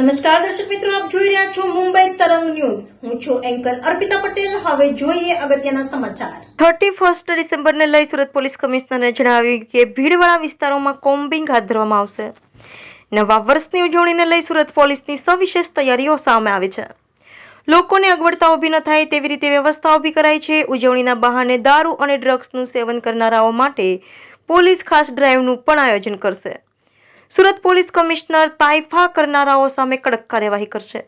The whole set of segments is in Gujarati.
નમસ્કાર દર્શક મિત્રો, આપ જોઈ રહ્યા છો મુંબઈ તરંગ ન્યૂઝ. હું છું એન્કર અર્પિતા પટેલ. હવે જોઈએ અગત્યના સમાચાર. 31 ડિસેમ્બરને લઈ સુરત પોલીસ કમિશનરે જણાવ્યું કે ભીડવાળા વિસ્તારોમાં કોમ્બિંગ હાથ ધરવામાં આવશે. નવા વર્ષની ઉજવણીને લઈ સુરત પોલીસની સવિશેષ તૈયારીઓ સામે આવી છે. લોકોને અગવડતા ઊભી ન થાય તેવી રીતે વ્યવસ્થા ઊભી કરાઈ છે. ઉજવણીના બહાને દારૂ અને ડ્રગ્સનું સેવન કરનારાઓ માટે પોલીસ ખાસ ડ્રાઈવનું પણ આયોજન કરશે. સુરત પોલીસ કમિશનર તાઇફા કરનારાઓ સામે કડક કાર્યવાહી કરશે.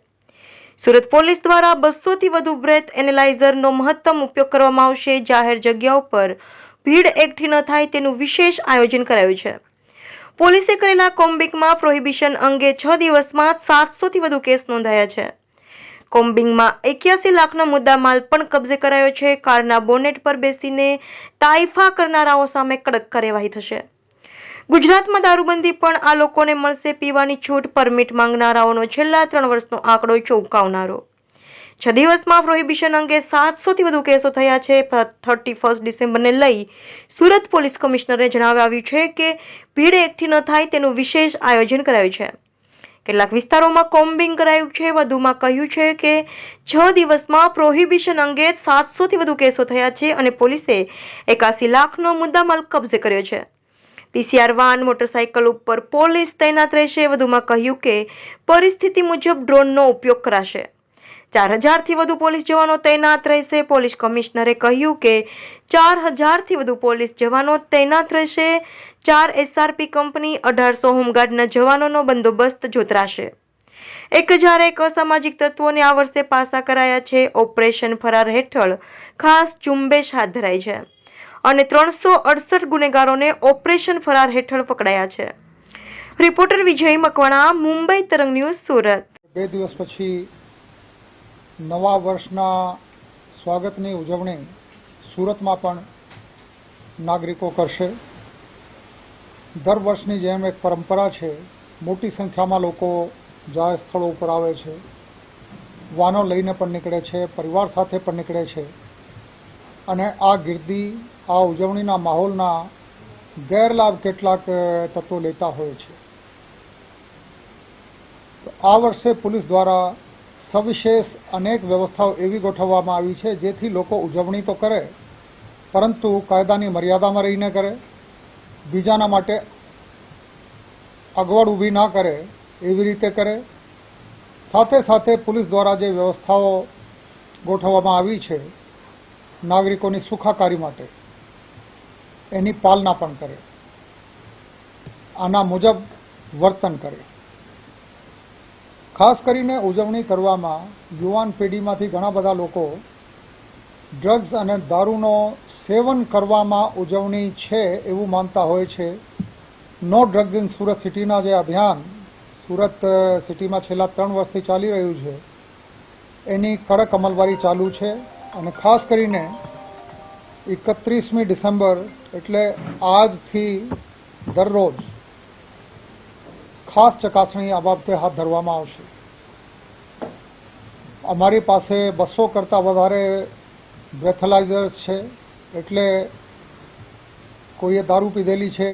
સુરત પોલીસ દ્વારા 200 થી વધુ બ્રેથ એનાલાઇઝરનો મહત્તમ ઉપયોગ કરવામાં આવશે. જાહેર જગ્યાઓ પર ભીડ એકઠી ન થાય તેનું વિશેષ આયોજન કરાયું છે. પોલીસે કરેલા કોમ્બિંગમાં પ્રોહિબિશન અંગે 6 દિવસમાં 700 થી વધુ કેસ નોંધાયા છે. કોમ્બિંગમાં 81 લાખનો મુદ્દામાલ પણ કબજે કરાયો છે. કારના બોનેટ પર બેસીને તાઇફા કરનારાઓ સામે કડક કાર્યવાહી થશે. ગુજરાતમાં દારૂબંધી પણ આ લોકોને મળશે પીવાની છૂટ. પરમિટ માંગનારાઓનો છેલ્લા 3 વર્ષનો આંકડો ચોંકાવનારો. 6 દિવસમાં પ્રોહિબિશન અંગે 700 થી વધુ કેસો થયા છે. 31 ડિસેમ્બરને લઈ સુરત પોલીસ કમિશનરે જણાવ્યું છે કે ભીડ એકઠી ન થાય તેનું વિશેષ આયોજન કરાયું છે. કેટલાક વિસ્તારોમાં કોમ્બિંગ કરાયું છે. વધુમાં કહ્યું છે કે 6 દિવસમાં પ્રોહિબિશન અંગે 700 થી વધુ કેસો થયા છે અને પોલીસે 81 લાખનો મુદ્દામાલ કબજે કર્યો છે. પીસીઆર વાન, મોટરસાયકલ ઉપર પોલીસ તૈનાત રહેશે. વધુમાં કહ્યું કે પરિસ્થિતિ મુજબ ડ્રોનનો ઉપયોગ કરાશે. 4000 થી વધુ પોલીસ જવાનો તૈનાત રહેશે. પોલીસ કમિશનરે કહ્યું કે 4000 થી વધુ પોલીસ જવાનો તૈનાત રહેશે. 4 એસઆરપી કંપની, 1800 હોમગાર્ડના જવાનોનો બંદોબસ્ત જોતરાશે. 1001 અસામાજિક તત્વોને આ વર્ષે પાસા કરાયા છે. ઓપરેશન ફરાર હેઠળ ખાસ ઝુંબેશ હાથ ધરાઈ છે અને 368 ગુનેગારોને ઓપરેશન ફરાર હેઠળ પકડાયા છે. રિપોર્ટર વિજય મકવાણા, મુંબઈ તરંગ ન્યૂઝ, સુરત. 2 દિવસ પછી નવા વર્ષના સ્વાગતની ઉજવણી સુરતમાં પણ નાગરિકો કરશે. દર વર્ષની જેમ એક પરંપરા છે. મોટી સંખ્યામાં લોકો જાહેર સ્થળો ઉપર આવે છે. વાનો લઈને પણ નીકળે છે, પરિવાર સાથે પણ નીકળે છે અને આ ગીર્દી, આ ઉજવણીના માહોલના ગેરલાભ કેટલાક તત્વો લેતા હોય છે. આ વર્ષે પોલીસ દ્વારા સવિશેષ અનેક વ્યવસ્થાઓ એવી ગોઠવવામાં આવી છે જેથી લોકો ઉજવણી તો કરે પરંતુ કાયદાની મર્યાદામાં રહીને કરે, બીજાના માટે અગવડ ઊભી ના કરે એવી રીતે કરે. સાથે સાથે પોલીસ દ્વારા જે વ્યવસ્થાઓ ગોઠવવામાં આવી છે નાગરિકોની સુખાકારી માટે, એની પાલના પણ કરે, આના મુજબ વર્તન કરે. ખાસ કરીને ઉજવણી કરવામાં યુવાન પેઢીમાંથી ઘણા બધા લોકો ડ્રગ્સ અને દારૂનો સેવન કરવામાં ઉજવણી છે એવું માનતા હોય છે. નો ડ્રગ્સ ઇન સુરત સિટીના જે અભિયાન સુરત સિટીમાં છેલ્લા 3 વર્ષથી ચાલી રહ્યું છે એની કડક અમલવારી ચાલુ છે અને ખાસ કરીને 31મી ડિસેમ્બર એટલે આજથી દરરોજ ખાસ ચકાસણી આ બાબતે હાથ ધરવામાં આવશે. અમારી પાસે 200 કરતાં વધારે બ્રેથેલાઇઝર્સ છે, એટલે કોઈએ દારૂ પીધેલી છે